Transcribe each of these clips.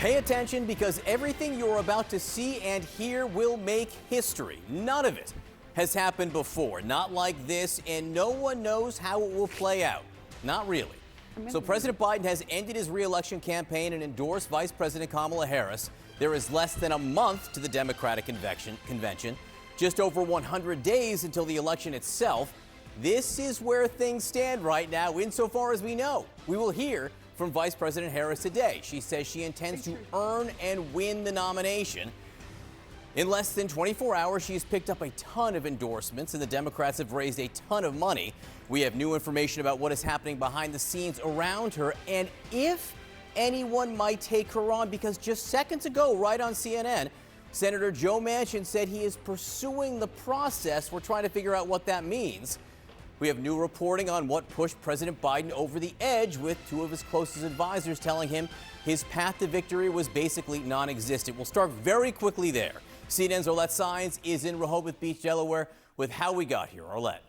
Pay attention because everything you're about to see and hear will make history. None of it has happened before, not like this, and no one knows how it will play out. Not really. So President Biden has ended his re-election campaign and endorsed Vice President Kamala Harris. There is less than a month to the Democratic convention, just over 100 days until the election itself. This is where things stand right now, insofar as we know. We will hear from Vice President Harris today. She says she intends to earn and win the nomination. In less than 24 hours, she has picked up a ton of endorsements, and the Democrats have raised a ton of money. We have new information about what is happening behind the scenes around her, and if anyone might take her on, because just seconds ago, right on CNN, Senator Joe Manchin said he is pursuing the process. We're trying to figure out what that means. We have new reporting on what pushed President Biden over the edge, with two of his closest advisors telling him his path to victory was basically non-existent. We'll start very quickly there. CNN's Arlette Saenz is in Rehoboth Beach, Delaware, with how we got here. Arlette.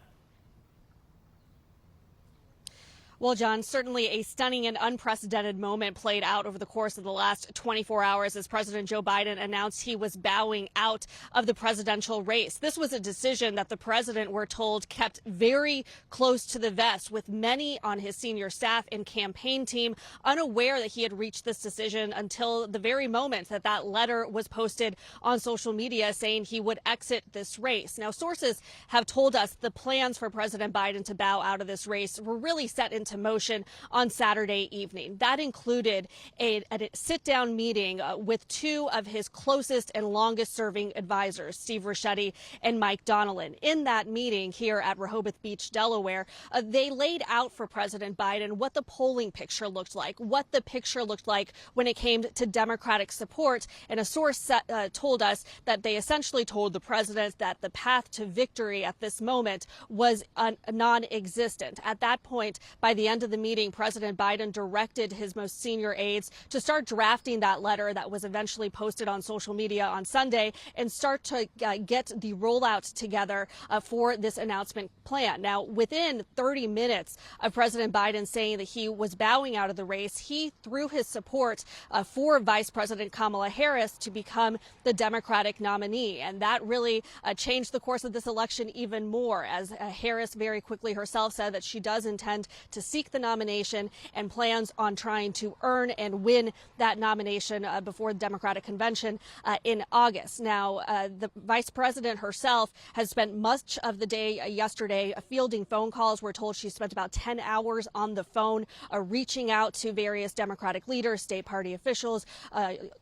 Well, John, certainly a stunning and unprecedented moment played out over the course of the last 24 hours as President Joe Biden announced he was bowing out of the presidential race. This was a decision that the president, we're told, kept very close to the vest, with many on his senior staff and campaign team unaware that he had reached this decision until the very moment that that letter was posted on social media saying he would exit this race. Now, sources have told us the plans for President Biden to bow out of this race were really set into motion on Saturday evening. That included a sit-down meeting with two of his closest and longest-serving advisors, Steve Ricchetti and Mike Donilon. In that meeting here at Rehoboth Beach, Delaware, they laid out for President Biden what the polling picture looked like, what the picture looked like when it came to Democratic support. And a source told us that they essentially told the president that the path to victory at this moment was non-existent. At that point, by the end of the meeting, President Biden directed his most senior aides to start drafting that letter that was eventually posted on social media on Sunday and start to get the rollout together for this announcement plan. Now, within 30 minutes of President Biden saying that he was bowing out of the race, he threw his support for Vice President Kamala Harris to become the Democratic nominee. And that really changed the course of this election even more, as Harris very quickly herself said that she does intend to seek the nomination and plans on trying to earn and win that nomination before the Democratic convention in August. Now, the vice president herself has spent much of the day yesterday fielding phone calls. We're told she spent about 10 hours on the phone reaching out to various Democratic leaders, state party officials,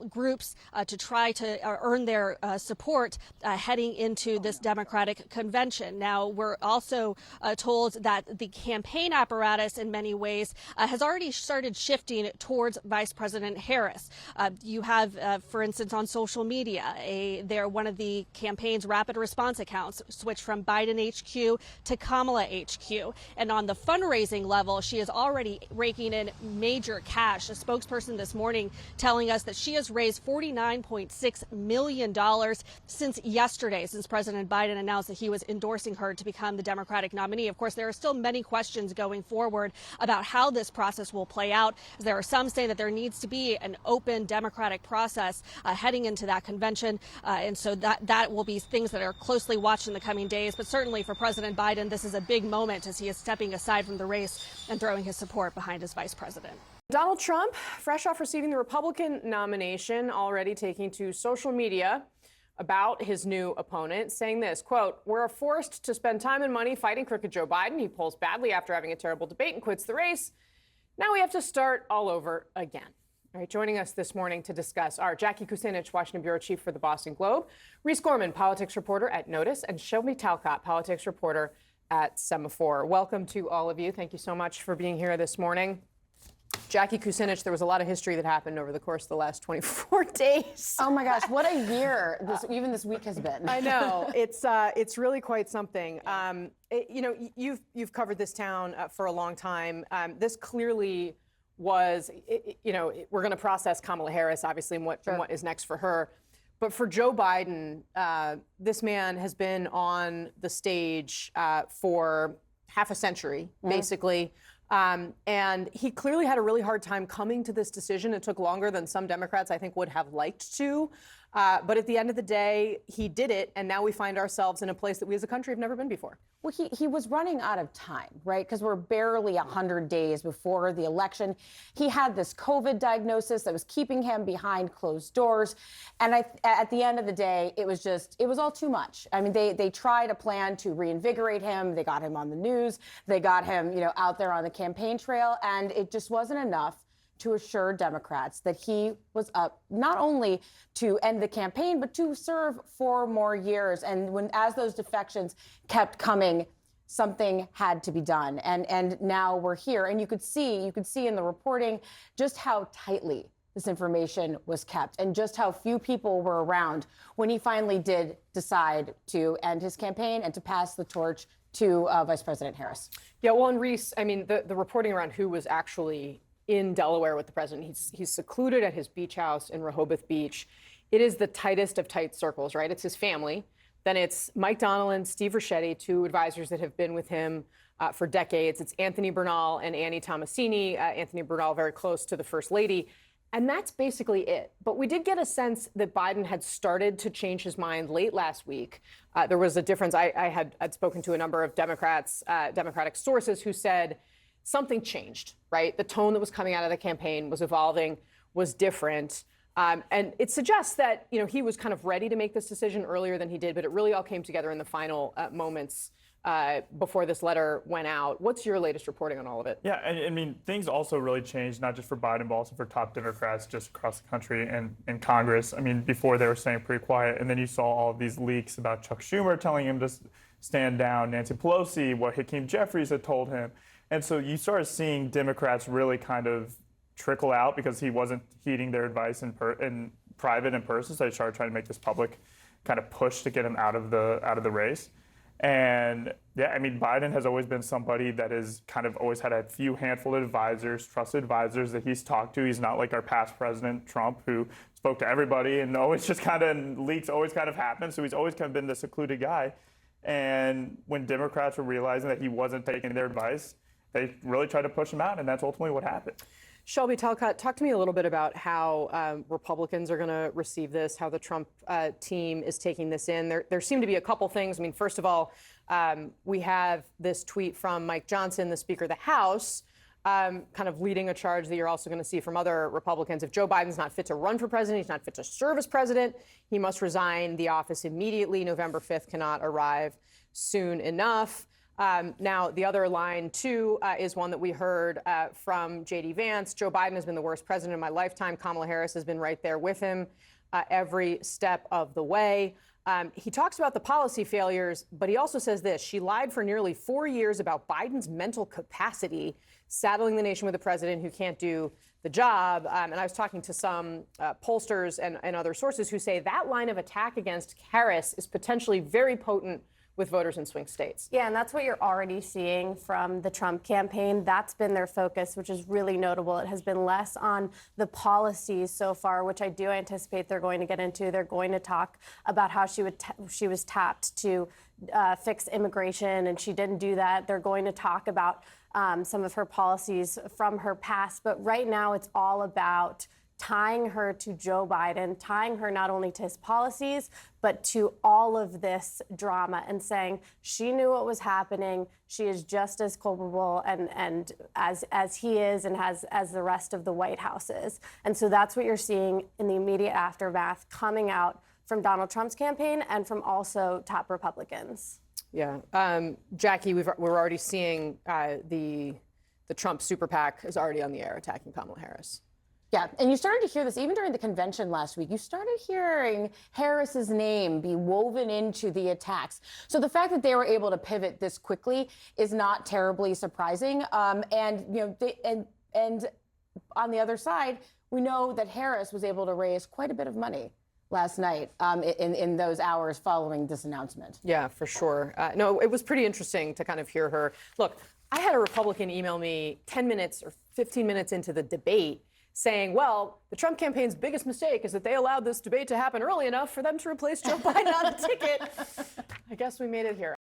groups to try to earn their support heading into this Democratic convention. Now, we're also told that the campaign apparatus in many ways has already started shifting towards Vice President Harris. You have, for instance, on social media, one of the campaign's rapid response accounts switched from Biden HQ to Kamala HQ. And on the fundraising level, she is already raking in major cash. A spokesperson this morning telling us that she has raised $49.6 million since yesterday, since President Biden announced that he was endorsing her to become the Democratic nominee. Of course, there are still many questions going forward about how this process will play out. There are some saying that there needs to be an open democratic process heading into that convention. And so that will be things that are closely watched in the coming days. But certainly for President Biden, this is a big moment as he is stepping aside from the race and throwing his support behind his vice president. Donald Trump, fresh off receiving the Republican nomination, already taking to social media about his new opponent, saying this, quote, "We're forced to spend time and money fighting crooked Joe Biden. He polls badly after having a terrible debate and quits the race. Now we have to start all over again." All right, joining us this morning to discuss are Jackie Kucinich, Washington Bureau Chief for the Boston Globe, Reese Gorman, politics reporter at Notice, and Shelby Talcott, politics reporter at Semaphore. Welcome to all of you. Thank you so much for being here this morning. Jackie Kucinich, there was a lot of history that happened over the course of the last 24 days. Oh my gosh, what a year even this week has been. I know, it's really quite something. You've covered this town for a long time. This clearly was, we're going to process Kamala Harris, obviously, and what is next for her. But for Joe Biden, this man has been on the stage for half a century, basically. And he clearly had a really hard time coming to this decision. It took longer than some Democrats, I think, would have liked to. But at the end of the day, he did it. And now we find ourselves in a place that we as a country have never been before. Well, he was running out of time, right? Because we're barely 100 days before the election. He had this COVID diagnosis that was keeping him behind closed doors. And at the end of the day, it was all too much. I mean, they tried a plan to reinvigorate him. They got him on the news. They got him, out there on the campaign trail. And it just wasn't enough to assure Democrats that he was up not only to end the campaign, but to serve 4 more years. And as those defections kept coming, something had to be done. And now we're here. And you could see in the reporting just how tightly this information was kept and just how few people were around when he finally did decide to end his campaign and to pass the torch to Vice President Harris. Yeah, well, and Reese, I mean, the reporting around who was actually in Delaware with the president. He's secluded at his beach house in Rehoboth Beach. It is the tightest of tight circles, right? It's his family. Then it's Mike Donilon, Steve Ricchetti, 2 advisors that have been with him for decades. It's Anthony Bernal and Annie Tomasini. Anthony Bernal very close to the First Lady. And that's basically it. But we did get a sense that Biden had started to change his mind late last week. There was a difference. I had spoken to a number of Democratic sources who said, something changed, right? The tone that was coming out of the campaign was evolving, was different. And it suggests that, he was kind of ready to make this decision earlier than he did, but it really all came together in the final moments before this letter went out. What's your latest reporting on all of it? Yeah, I mean, things also really changed, not just for Biden, but also for top Democrats just across the country and in Congress. I mean, before they were staying pretty quiet, and then you saw all of these leaks about Chuck Schumer telling him to stand down, Nancy Pelosi, what Hakeem Jeffries had told him. And so you started seeing Democrats really kind of trickle out because he wasn't heeding their advice in private and person. So they started trying to make this public kind of push to get him out of the race. And yeah, I mean, Biden has always been somebody that has kind of always had a few handful of advisors, trusted advisors that he's talked to. He's not like our past president, Trump, who spoke to everybody and always just kind of leaks always kind of happen. So he's always kind of been the secluded guy. And when Democrats were realizing that he wasn't taking their advice, they really tried to push him out, and that's ultimately what happened. Shelby Talcott, talk to me a little bit about how Republicans are going to receive this, how the Trump team is taking this in. There seem to be a couple things. I mean, first of all, we have this tweet from Mike Johnson, the Speaker of the House, kind of leading a charge that you're also going to see from other Republicans. If Joe Biden's not fit to run for president, he's not fit to serve as president, he must resign the office immediately. November 5th cannot arrive soon enough. Now, the other line, too, is one that we heard from J.D. Vance. Joe Biden has been the worst president in my lifetime. Kamala Harris has been right there with him every step of the way. He talks about the policy failures, but he also says this. She lied for nearly 4 years about Biden's mental capacity, saddling the nation with a president who can't do the job. And I was talking to some pollsters and other sources who say that line of attack against Harris is potentially very potent with voters in swing states. Yeah, and that's what you're already seeing from the Trump campaign. That's been their focus, which is really notable. It has been less on the policies so far, which I do anticipate they're going to get into. They're going to talk about how she was tapped to fix immigration, and she didn't do that. They're going to talk about some of her policies from her past. But right now, it's all about tying her to Joe Biden, tying her not only to his policies, but to all of this drama and saying she knew what was happening. She is just as culpable and as he is and as the rest of the White House is. And so that's what you're seeing in the immediate aftermath coming out from Donald Trump's campaign and from also top Republicans. Yeah. Jackie, we're already seeing the Trump super PAC is already on the air attacking Kamala Harris. Yeah, and you started to hear this even during the convention last week. You started hearing Harris's name be woven into the attacks. So the fact that they were able to pivot this quickly is not terribly surprising. And on the other side, we know that Harris was able to raise quite a bit of money last night in those hours following this announcement. Yeah, for sure. No, it was pretty interesting to kind of hear her. Look, I had a Republican email me 10 minutes or 15 minutes into the debate saying, well, the Trump campaign's biggest mistake is that they allowed this debate to happen early enough for them to replace Joe Biden on the ticket. I guess we made it here.